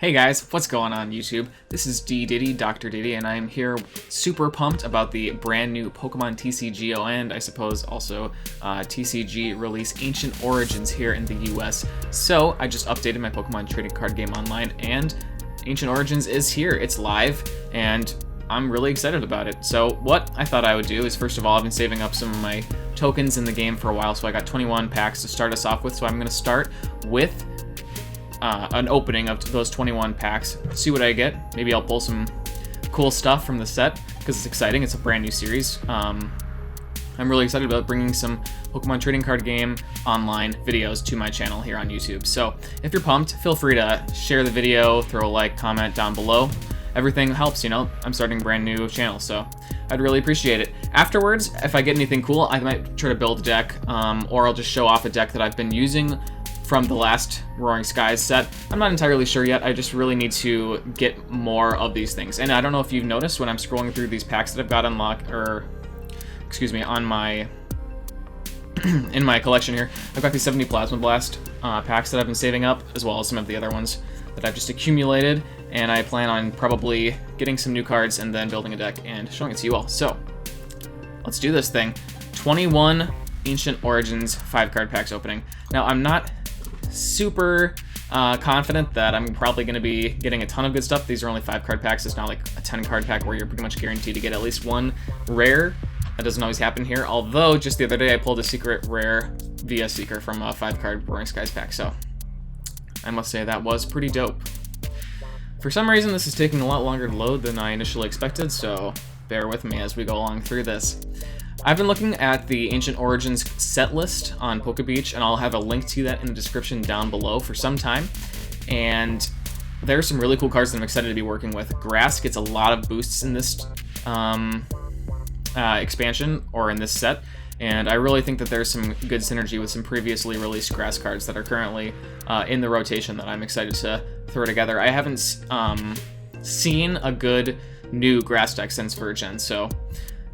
Hey guys, what's going on YouTube? This is D Diddy, Dr. Diddy, and I'm here super pumped about the brand new Pokemon TCGO and I suppose also TCG release Ancient Origins here in the US. So I just updated my Pokemon trading card game online and Ancient Origins is here. It's live and I'm really excited about it. So what I thought I would do is, first of all, I've been saving up some of my tokens in the game for a while, so I got 21 packs to start us off with. So I'm going to start with an opening of those 21 packs, see what I get. Maybe I'll pull some cool stuff from the set, because it's exciting. It's a brand new series. I'm really excited about bringing some Pokemon trading card game online videos to my channel here on YouTube. So if you're pumped, feel free to share the video, throw a like, comment down below. Everything helps, you know. I'm starting a brand new channel, so I'd really appreciate it. Afterwards, if I get anything cool, I might try to build a deck, or I'll just show off a deck that I've been using from the last Roaring Skies set. I'm not entirely sure yet. I just really need to get more of these things. And I don't know if you've noticed when I'm scrolling through these packs that I've got unlocked, or excuse me, on my in my collection here. I've got these 70 Plasma Blast packs that I've been saving up, as well as some of the other ones that I've just accumulated. And I plan on probably getting some new cards and then building a deck and showing it to you all. So let's do this thing. 21 Ancient Origins 5-card packs opening. Now I'm not super confident that I'm probably going to be getting a ton of good stuff. These are only 5-card packs. It's not like a 10-card pack where you're pretty much guaranteed to get at least one rare. That doesn't always happen here, although just the other day I pulled a secret rare via Seeker from a 5-card Roaring Skies pack, so I must say that was pretty dope. For some reason this is taking a lot longer to load than I initially expected, so bear with me as we go along through this. I've been looking at the Ancient Origins set list on PokeBeach, and I'll have a link to that in the description down below for some time. And there's some really cool cards that I'm excited to be working with. Grass gets a lot of boosts in this expansion, or in this set, and I really think that there's some good synergy with some previously released Grass cards that are currently in the rotation that I'm excited to throw together. I haven't seen a good new Grass deck since Virgin, so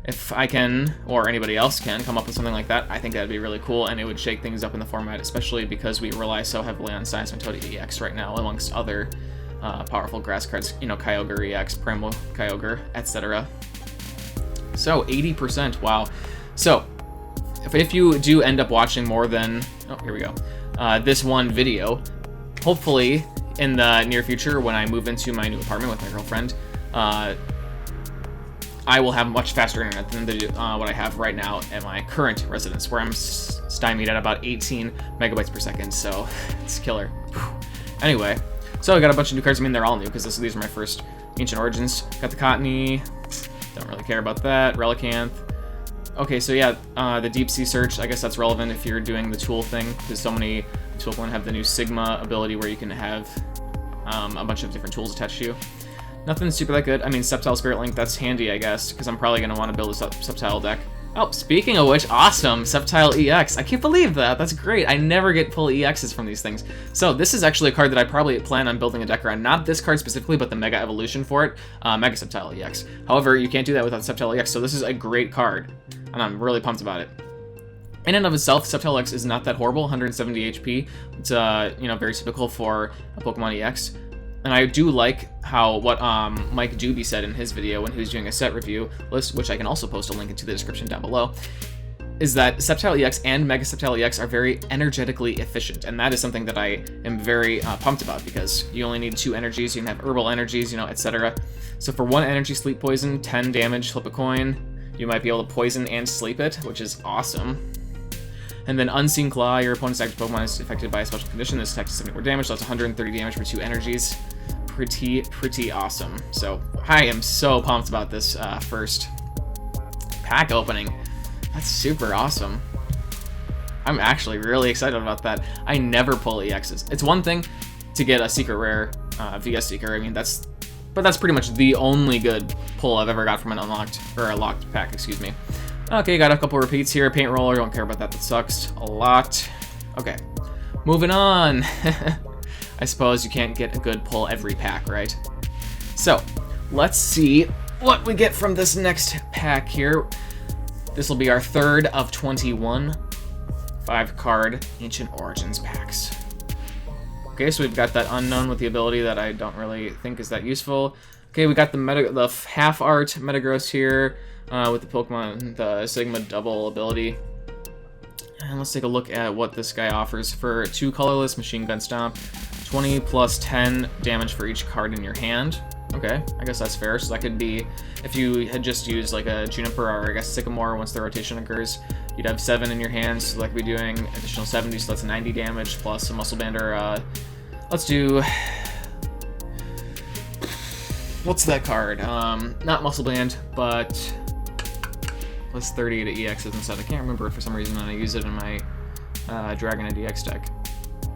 if I can, or anybody else can, come up with something like that, I think that'd be really cool, and it would shake things up in the format, especially because we rely so heavily on Seismitoad EX right now, amongst other powerful Grass cards, you know, Kyogre EX, Primal Kyogre, etc. So, 80%, wow. So, if you do end up watching more than, oh, here we go, this one video, hopefully in the near future, when I move into my new apartment with my girlfriend, I will have much faster internet than what I have right now at my current residence, where I'm stymied at about 18 megabytes per second, so it's killer. Anyway, so I got a bunch of new cards. I mean, they're all new, because these are my first Ancient Origins. Got the Cottony, don't really care about that. Relicanth. Okay, so yeah, the Deep Sea Search, I guess that's relevant if you're doing the tool thing, because so many Pokemon have the new Sigma ability where you can have a bunch of different tools attached to you. Nothing super that good. I mean, Sceptile Spirit Link, that's handy, I guess, because I'm probably going to want to build a Sceptile deck. Oh, speaking of which, awesome! Sceptile EX. I can't believe that. That's great. I never get full EXs from these things. So this is actually a card that I probably plan on building a deck around. Not this card specifically, but the Mega Evolution for it. Mega Sceptile EX. However, you can't do that without Sceptile EX, so this is a great card, and I'm really pumped about it. In and of itself, Sceptile EX is not that horrible, 170 HP. It's, you know, very typical for a Pokemon EX. And I do like how what Mike Doobie said in his video when he was doing a set review list, which I can also post a link into the description down below, is that Sceptile EX and Mega Sceptile EX are very energetically efficient, and that is something that I am very pumped about, because you only need 2 energies, you can have herbal energies, you know, etc. So for 1 energy Sleep Poison, 10 damage, flip a coin, you might be able to poison and sleep it, which is awesome. And then Unseen Claw, your opponent's active Pokemon is affected by a special condition. This attack is 74 damage, so that's 130 damage for 2 energies. Pretty awesome. So I am so pumped about this first pack opening. That's super awesome. I'm actually really excited about that. I never pull EXs. It's one thing to get a secret rare via Seeker. I mean, that's pretty much the only good pull I've ever got from an unlocked, or a locked pack, excuse me. Okay, got a couple repeats here. Paint Roller, don't care about that. That sucks a lot. Okay, moving on. I suppose you can't get a good pull every pack, right? So, let's see what we get from this next pack here. This will be our third of 21 5-card Ancient Origins packs. Okay, so we've got that unknown with the ability that I don't really think is that useful. Okay, we got the half art Metagross here with the Pokemon, the Sigma double ability. And let's take a look at what this guy offers for 2 colorless Machine Gun Stomp. 20 plus 10 damage for each card in your hand. Okay, I guess that's fair. So that could be, if you had just used like a Juniper or I guess Sycamore once the rotation occurs, you'd have 7 in your hands, so that could be doing additional 70, so that's 90 damage plus a Muscle Band or, let's do, what's that card? Not Muscle Band, but plus 30 to EXs instead. I can't remember for some reason, and I use it in my Dragonite DX deck,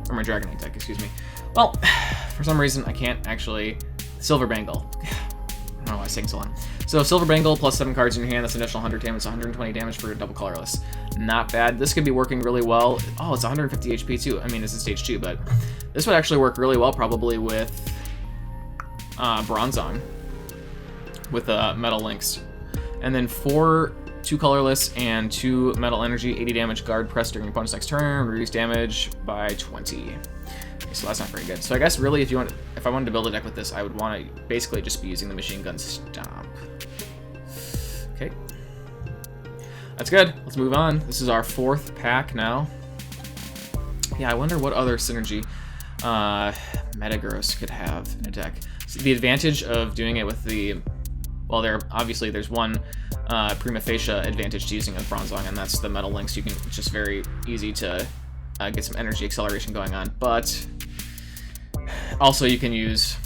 or my Dragonite deck, excuse me. Well, for some reason, I can't actually... Silver Bangle. I don't know why I was saying so long. So Silver Bangle plus 7 cards in your hand, that's an additional 100 damage, 120 damage for double colorless. Not bad. This could be working really well. Oh, it's 150 HP too. I mean, this is stage 2, but this would actually work really well probably with Bronzong, with Metal Lynx. And then 4 2 colorless and 2 metal energy, 80 damage guard press during your opponent's next turn, reduce damage by 20. Okay, so that's not very good. So I guess really if I wanted to build a deck with this, I would want to basically just be using the Machine Gun Stomp. Okay. That's good. Let's move on. This is our 4th pack now. Yeah, I wonder what other synergy Metagross could have in a deck. So the advantage of doing it with the... Well, there's one prima facie advantage to using a Bronzong, and that's the Metal Lynx. It's just very easy to get some energy acceleration going on. But also you can use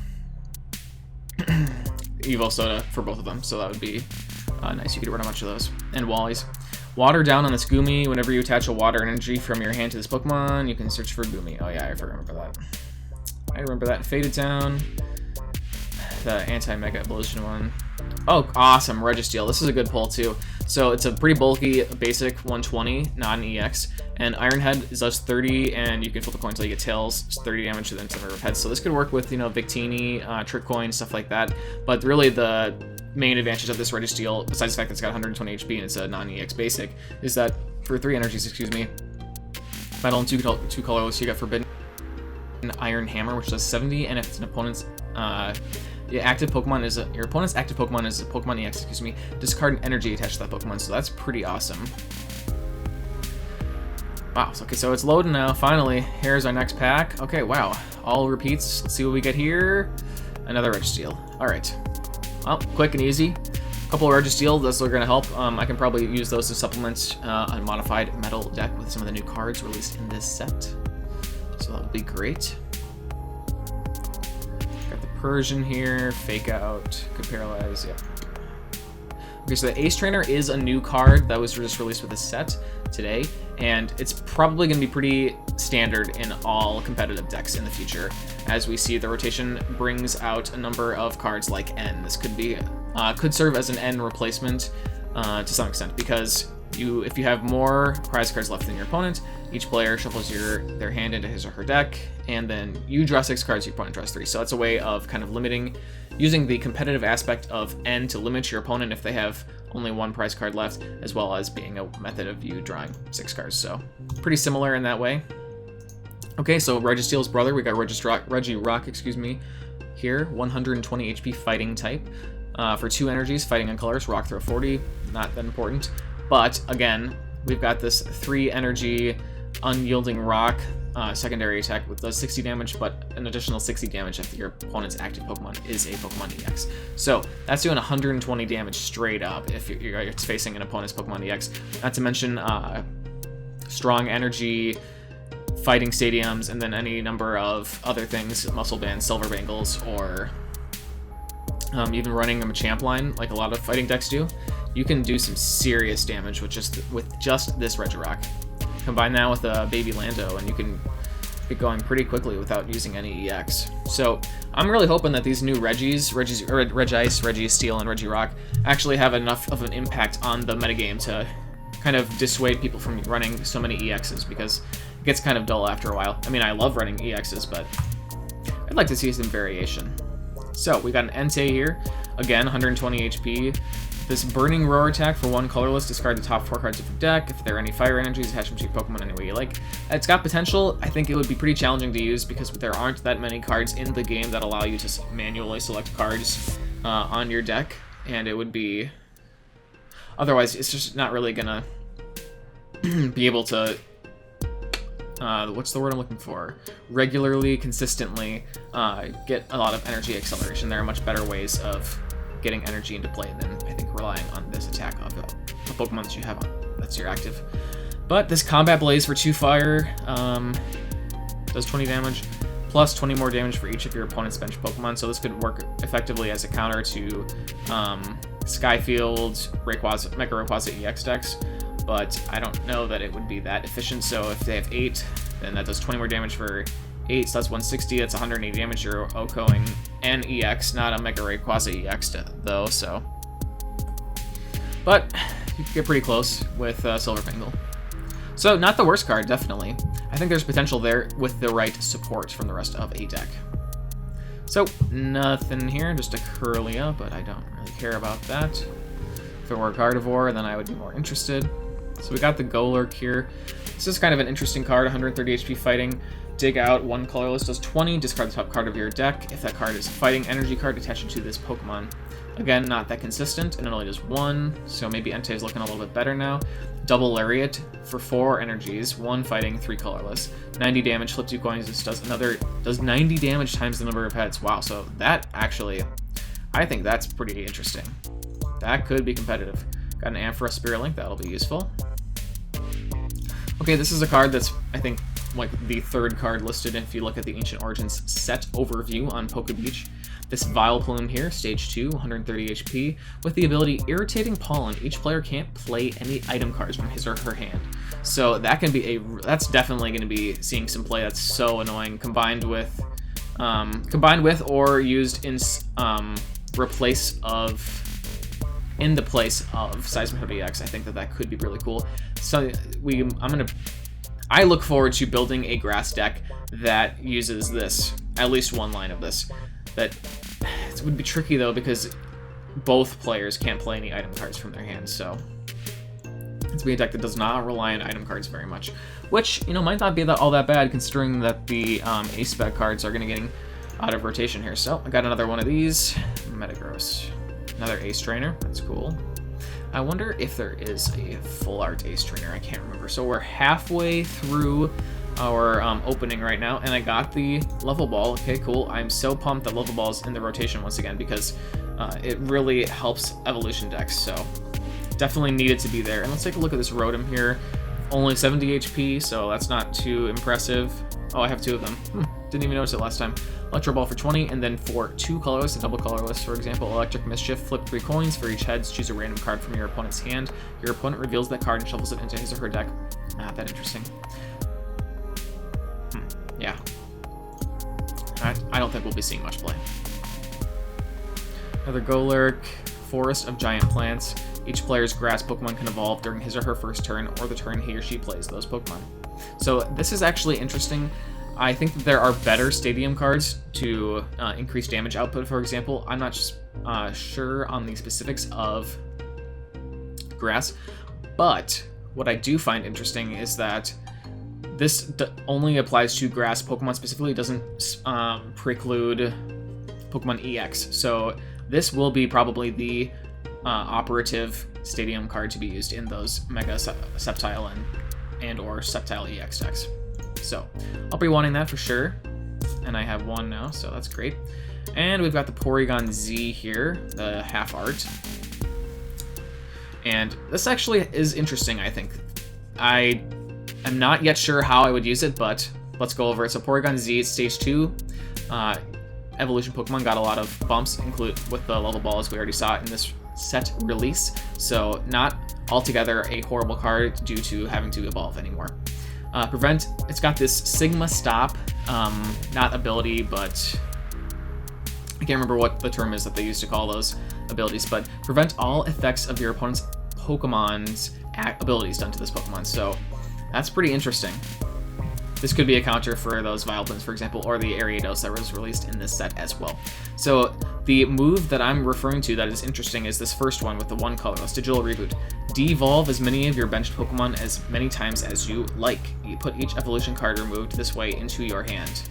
Evo Soda for both of them, so that would be nice. You could run a bunch of those. And Wallies. Water down on this Goomy. Whenever you attach a water energy from your hand to this Pokemon, you can search for Goomy. Oh yeah, I remember that. I remember that. Faded Town. The anti-Mega Evolution one. Oh, awesome. Registeel. This is a good pull, too. So it's a pretty bulky, basic 120, not an EX. And Iron Head is just 30, and you can flip a coin until you get Tails. It's 30 damage to the number of heads. So this could work with, Victini, Trick Coin, stuff like that. But really the main advantage of this Registeel, besides the fact that it's got 120 HP and it's a non-EX basic, is that for 3 energies, Metal and 2 colorless, you got Forbidden Iron Hammer, which does 70, and if it's an opponent's... your opponent's active Pokemon is a Pokemon EX, discard an energy attached to that Pokemon, so that's pretty awesome. Wow, okay, so it's loading now, finally. Here's our next pack. Okay, wow, all repeats. Let's see what we get here. Another Registeel. Alright. Well, quick and easy. A couple of Registeel, those are going to help. I can probably use those to supplement a modified metal deck with some of the new cards released in this set. So that would be great. Persian here, Fake Out, could Paralyze, yep. Okay, so the Ace Trainer is a new card that was just released with this set today, and it's probably going to be pretty standard in all competitive decks in the future. As we see, the rotation brings out a number of cards like N. This could serve as an N replacement to some extent, because if you have more prize cards left than your opponent, each player shuffles their hand into his or her deck, and then you draw 6 cards, your opponent draws 3. So that's a way of kind of using the competitive aspect of N to limit your opponent if they have only 1 prize card left, as well as being a method of you drawing 6 cards. So pretty similar in that way. Okay, so Registeel's brother, we got Regirock, here, 120 HP fighting type. For 2 energies, fighting on colors, Rock Throw 40, not that important. But again, we've got this 3 energy unyielding rock secondary attack with does 60 damage, but an additional 60 damage if your opponent's active Pokemon is a Pokemon EX. So that's doing 120 damage straight up if you're facing an opponent's Pokemon EX. Not to mention strong energy, fighting stadiums, and then any number of other things, Muscle Bands, Silver Bangles, or even running a Machamp line like a lot of fighting decks do. You can do some serious damage with just this Regirock. Combine that with a Baby Lando, and you can get going pretty quickly without using any EX. So I'm really hoping that these new Regice, Registeel, and Regirock actually have enough of an impact on the metagame to kind of dissuade people from running so many EXs, because it gets kind of dull after a while. I mean, I love running EXs, but I'd like to see some variation. So we got an Entei here, again 120 HP, This Burning Roar attack for 1 colorless, discard the top 4 cards of your deck. If there are any fire energies, attach them to your Pokemon any way you like. It's got potential. I think it would be pretty challenging to use because there aren't that many cards in the game that allow you to manually select cards on your deck, and it would be... Otherwise, it's just not really gonna be able to... what's the word I'm looking for? Regularly, consistently get a lot of energy acceleration. There are much better ways of getting energy into play than, I think, relying on this attack of a Pokemon that you have on that's your active. But this Combat Blaze for 2 fire does 20 damage, plus 20 more damage for each of your opponent's bench Pokemon, so this could work effectively as a counter to Skyfield, Mega Rayquaza EX decks, but I don't know that it would be that efficient. So if they have 8, then that does 20 more damage for 8, so that's 160, that's 180 damage. You're OHKOing an EX, not a Mega Rayquaza EX though, so. But you can get pretty close with Silver Fangle. So not the worst card, definitely. I think there's potential there with the right support from the rest of a deck. So nothing here, just a Kirlia, but I don't really care about that. If it were a Gardevoir, then I would be more interested. So we got the Golurk here. This is kind of an interesting card, 130 HP fighting. Dig out 1 colorless, does 20, discard the top card of your deck. If that card is a fighting energy card, attach it to this Pokemon. Again, not that consistent, and it only does 1, so maybe Entei is looking a little bit better now. Double Lariat for 4 energies, 1 fighting, 3 colorless. 90 damage, flip 2 coins, this does 90 damage times the number of heads. Wow, so that actually, I think that's pretty interesting. That could be competitive. Got an Ampharos Spirit Link, that'll be useful. Okay, this is a card that's, I think, like the 3rd card listed if you look at the Ancient Origins set overview on Pokebeach. This Vileplume here, stage 2, 130 HP, with the ability Irritating Pollen. Each player can't play any item cards from his or her hand. So that can be that's definitely going to be seeing some play. That's so annoying. Combined with or used in in the place of Seismitoad EX, I think that could be really cool. So I look forward to building a grass deck that uses this, at least one line of this. That it would be tricky though because both players can't play any item cards from their hands, so it's be a deck that does not rely on item cards very much, which, you know, might not be all that bad considering that the A-Spec cards are going to getting out of rotation here. So I got another one of these, Metagross. Another Ace Trainer, that's cool. I wonder if there is a full art Ace Trainer, I can't remember. So we're halfway through our opening right now, and I got the Level Ball. Okay, cool. I'm so pumped that Level Ball is in the rotation once again because it really helps evolution decks, so definitely needed to be there. And let's take a look at this Rotom here. Only 70 HP, so that's not too impressive. Oh, I have 2 of them. Didn't even notice it last time. Electro Ball for 20, and then for 2 colorless, a double colorless, for example, Electric Mischief, flip 3 coins. For each heads, choose a random card from your opponent's hand. Your opponent reveals that card and shuffles it into his or her deck. Not that interesting. Yeah. I don't think we'll be seeing much play. Another Golurk, Forest of Giant Plants. Each player's grass Pokemon can evolve during his or her first turn or the turn he or she plays those Pokemon. So this is actually interesting. I think that there are better stadium cards to increase damage output, for example. I'm not sure on the specifics of grass, but what I do find interesting is that this only applies to grass Pokemon specifically. It doesn't preclude Pokemon EX. So this will be probably the operative stadium card to be used in those Mega Sceptile and or Sceptile EX decks. So I'll be wanting that for sure, and I have 1 now, so that's great. And we've got the Porygon Z here, the half art, and this actually is interesting. I think I am not yet sure how I would use it, but let's go over it. So Porygon Z, it's stage 2. Evolution Pokemon got a lot of bumps, include with the Level Ball, as we already saw in this set release. So not altogether a horrible card due to having to evolve anymore. Prevent, it's got this Sigma Stop, not ability, but I can't remember what the term is that they used to call those abilities, but prevent all effects of your opponent's Pokemon's abilities done to this Pokemon. So that's pretty interesting. This could be a counter for those Vileplumes, for example, or the Ariados that was released in this set as well. So The move that I'm referring to that is interesting is this first one with the one colorless Digital Reboot. Devolve as many of your benched Pokemon as many times as you like. You put each evolution card removed this way into your hand.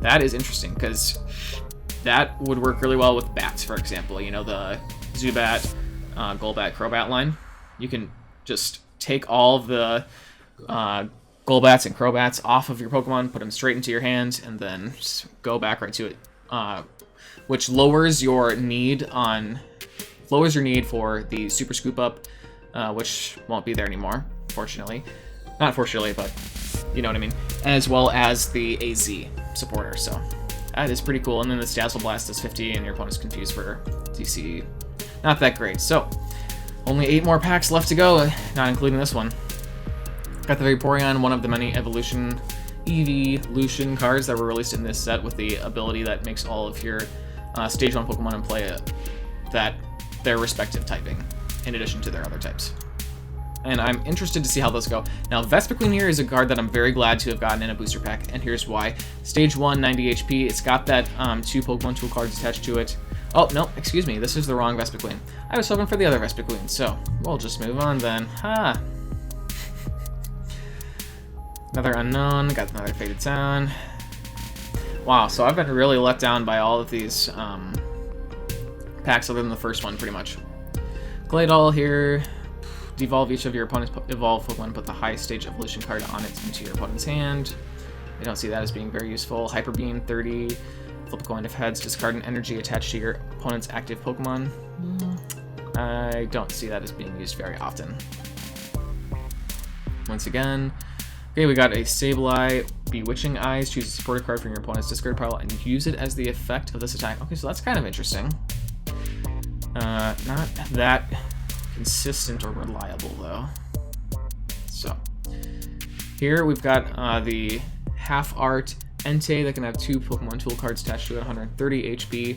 That is interesting, because that would work really well with bats, for example. You know, the Zubat, Golbat, Crobat line. You can just take all of the Golbats and Crobats off of your Pokemon, put them straight into your hand, and then just go back right to it. Which lowers your need for the Super Scoop Up, which won't be there anymore, fortunately. Not fortunately, but you know what I mean. As well as the AZ supporter, so that is pretty cool. And then the Dazzle Blast does 50, and your opponent's confused for DC. Not that great. So, only 8 more packs left to go, not including this one. Got the Vaporeon, one of the many Evolution cards that were released in this set with the ability that makes all of your Stage 1 Pokemon in play their respective typing, in addition to their other types. And I'm interested to see how those go. Now, Vespiquen here is a card that I'm very glad to have gotten in a booster pack, and here's why. Stage 1, 90 HP, it's got that 2 Pokemon Tool cards attached to it. Oh, no, excuse me, this is the wrong Vespiquen. I was hoping for the other Vespiquen, so we'll just move on then. Ha! Another Unknown, got another Faded Town. Wow, so I've been really let down by all of these packs other than the first one, pretty much. Gladol here. Devolve each of your opponent's evolved Pokemon, put the high stage evolution card on it into your opponent's hand. I don't see that as being very useful. Hyper Beam, 30. Flip a coin if heads, discard an energy attached to your opponent's active Pokemon. I don't see that as being used very often. Once again, okay, we got a Sableye, Bewitching Eyes. Choose a supporter card from your opponent's discard pile and use it as the effect of this attack. Okay, so that's kind of interesting. Not that consistent or reliable, though. So, here we've got the Half Art Entei that can have 2 Pokemon Tool cards attached to it, 130 HP.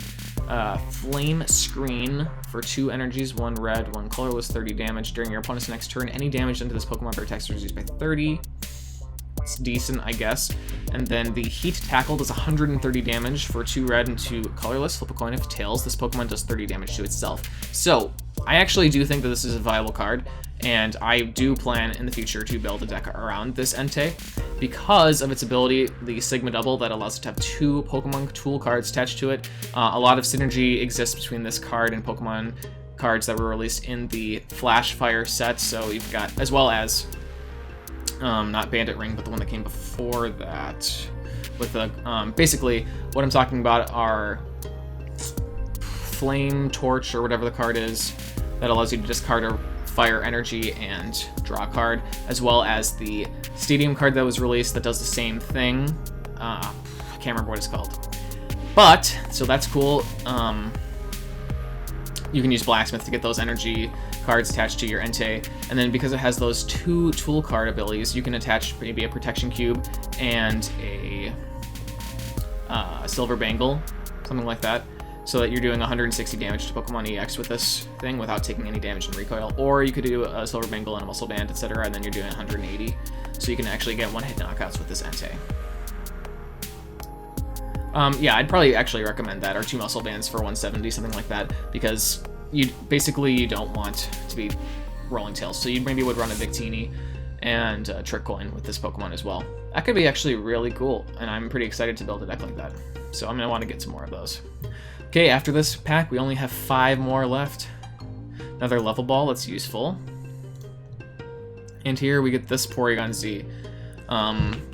Flame Screen for 2 energies, 1 red, 1 colorless, 30 damage. During your opponent's next turn, any damage into this Pokemon or text is reduced by 30. It's decent, I guess. And then the Heat Tackle does 130 damage for 2 red and 2 colorless. Flip a coin if tails. This Pokemon does 30 damage to itself. So, I actually do think that this is a viable card, and I do plan in the future to build a deck around this Entei because of its ability, the Sigma Double, that allows it to have 2 Pokemon Tool cards attached to it. A lot of synergy exists between this card and Pokemon cards that were released in the Flash Fire set, so you've got, as well as, not Bandit Ring, but the one that came before that, with the, basically, what I'm talking about are Flame Torch, or whatever the card is, that allows you to discard a fire energy and draw a card, as well as the Stadium card that was released that does the same thing. I can't remember what it's called. But, so that's cool. You can use Blacksmith to get those energy cards attached to your Entei, and then because it has those 2 tool card abilities, you can attach maybe a Protection Cube and a Silver Bangle, something like that, so that you're doing 160 damage to Pokemon EX with this thing without taking any damage in recoil. Or you could do a Silver Bangle and a Muscle Band, etc., and then you're doing 180. So you can actually get one-hit knockouts with this Entei. Yeah, I'd probably actually recommend that, or 2 Muscle Bands for 170, something like that, because you don't want to be rolling tails. So you maybe would run a Victini and a Trick Coin with this Pokemon as well. That could be actually really cool, and I'm pretty excited to build a deck like that. So I'm going to want to get some more of those. Okay, after this pack, we only have 5 more left. Another Level Ball, that's useful. And here we get this Porygon Z.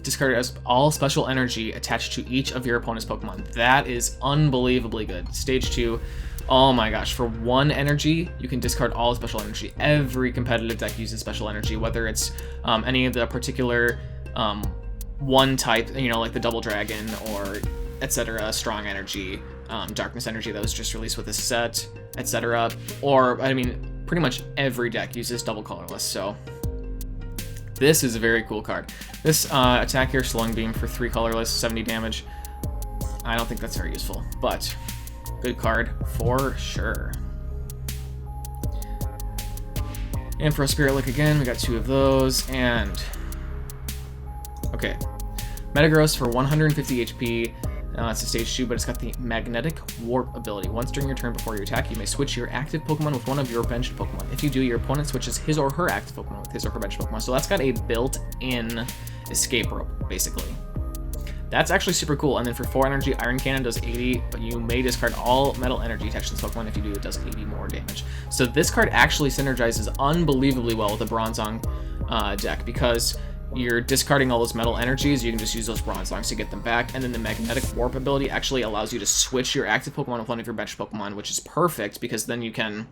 Discarded as all special energy attached to each of your opponent's Pokemon. That is unbelievably good. Stage 2, oh my gosh, for 1 energy, you can discard all special energy. Every competitive deck uses special energy, whether it's any of the particular 1 type, you know, like the Double Dragon or etc., Strong Energy, Darkness Energy that was just released with this set, etc. Or, I mean, pretty much every deck uses double colorless, so this is a very cool card. This attack here, Slowing Beam for 3 colorless, 70 damage. I don't think that's very useful, but good card for sure. And for a Spirit Lick again, we got 2 of those, and okay. Metagross for 150 HP, It's a stage 2, but it's got the Magnetic Warp ability. Once during your turn before you attack, you may switch your active Pokemon with one of your benched Pokemon. If you do, your opponent switches his or her active Pokemon with his or her benched Pokemon. So that's got a built-in escape rope, basically. That's actually super cool. And then for 4 energy, Iron Cannon does 80, but you may discard all metal energy attached to this Pokemon. If you do, it does 80 more damage. So this card actually synergizes unbelievably well with the Bronzong deck, because you're discarding all those metal energies. You can just use those Bronzongs to get them back. And then the Magnetic Warp ability actually allows you to switch your active Pokemon with one of your benched Pokemon, which is perfect, because then you can...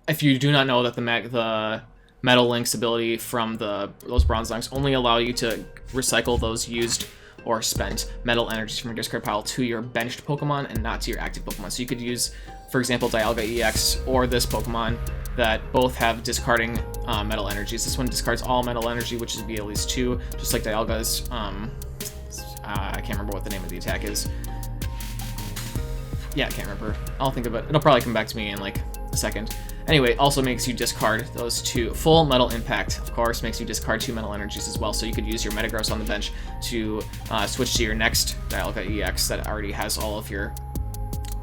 if you do not know that the Metal Link's ability from those Bronzongs only allow you to recycle those used or spent metal energies from your discard pile to your benched Pokemon and not to your active Pokemon. So you could use, for example, Dialga EX or this Pokemon that both have discarding metal energies. This one discards all metal energy, which would be at least 2, just like Dialga's. I can't remember what the name of the attack is. Yeah, I can't remember. I'll think of it. It'll probably come back to me in like a second. Anyway, also makes you discard those 2. Full Metal Impact, of course, makes you discard 2 metal energies as well. So you could use your Metagross on the bench to switch to your next Dialga EX that already has all of your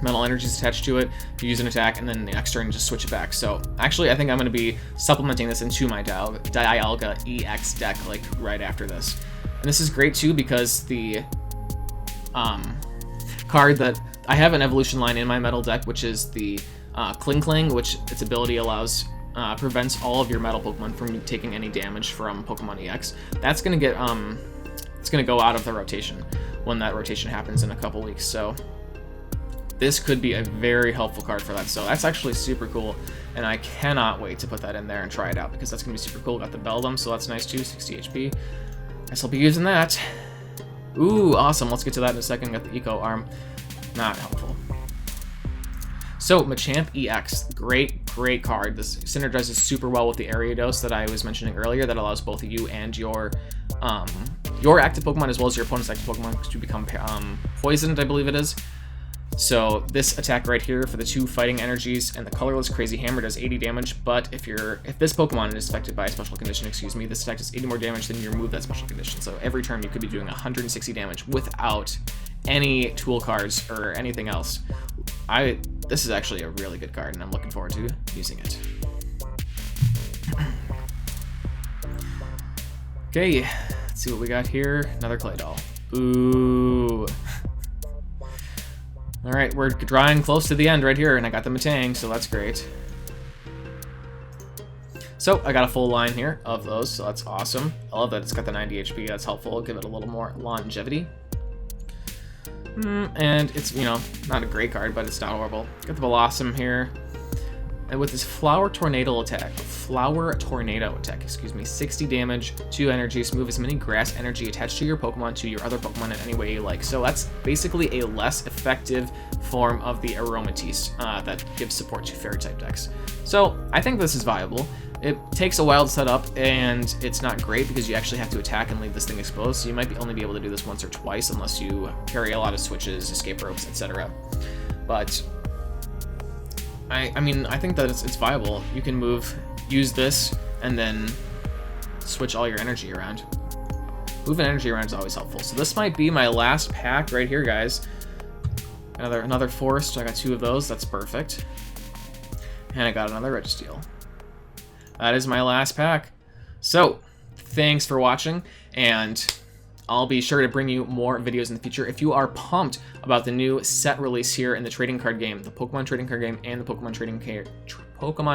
metal energies attached to it. You use an attack, and then the next turn just switch it back. So actually, I think I'm going to be supplementing this into my Dialga EX deck like right after this. And this is great too, because the card that I have an evolution line in my metal deck, which is the Kling, which its ability allows prevents all of your metal Pokemon from taking any damage from Pokemon EX. That's gonna get it's gonna go out of the rotation when that rotation happens in a couple weeks. So this could be a very helpful card for that. So that's actually super cool, and I cannot wait to put that in there and try it out, because that's gonna be super cool. Got the Beldum, so that's nice too, 60 HP. Guess I'll be using that. Ooh, awesome. Let's get to that in a second. Got the Eco Arm. Not helpful. So, Machamp EX, great card. This synergizes super well with the Ariados that I was mentioning earlier, that allows both you and your active Pokemon as well as your opponent's active Pokemon to become poisoned, I believe it is. So this attack right here for the 2 fighting energies and the colorless Crazy Hammer does 80 damage, but if this Pokemon is affected by a special condition, this attack does 80 more damage than you remove that special condition. So every turn you could be doing 160 damage without any tool cards or anything else. This is actually a really good card, and I'm looking forward to using it. Okay, let's see what we got here. Another Clay Doll. Ooh. Alright, we're drawing close to the end right here, and I got the Metang, so that's great. So, I got a full line here of those, so that's awesome. I love that it's got the 90 HP, that's helpful. Give it a little more longevity. And it's, not a great card, but it's not horrible. Got the Blossom here. And with this Flower Tornado attack, 60 damage, 2 energies, move as many grass energy attached to your Pokemon to your other Pokemon in any way you like. So that's basically a less effective form of the Aromatisse that gives support to Fairy-type decks. So I think this is viable. It takes a while to set up, and it's not great because you actually have to attack and leave this thing exposed, so you might only be able to do this once or twice unless you carry a lot of switches, escape ropes, etc. But I mean, I think that it's viable. You can use this, and then switch all your energy around. Moving energy around is always helpful. So this might be my last pack right here, guys. Another Forest. I got 2 of those. That's perfect. And I got another Registeel. That is my last pack. So, thanks for watching, and I'll be sure to bring you more videos in the future. If you are pumped about the new set release here in the trading card game, the Pokemon trading card game and the Pokemon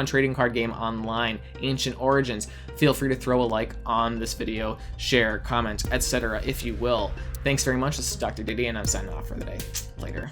trading card game online, Ancient Origins, feel free to throw a like on this video, share, comment, etc. if you will. Thanks very much. This is Dr. Diddy, and I'm signing off for the day. Later.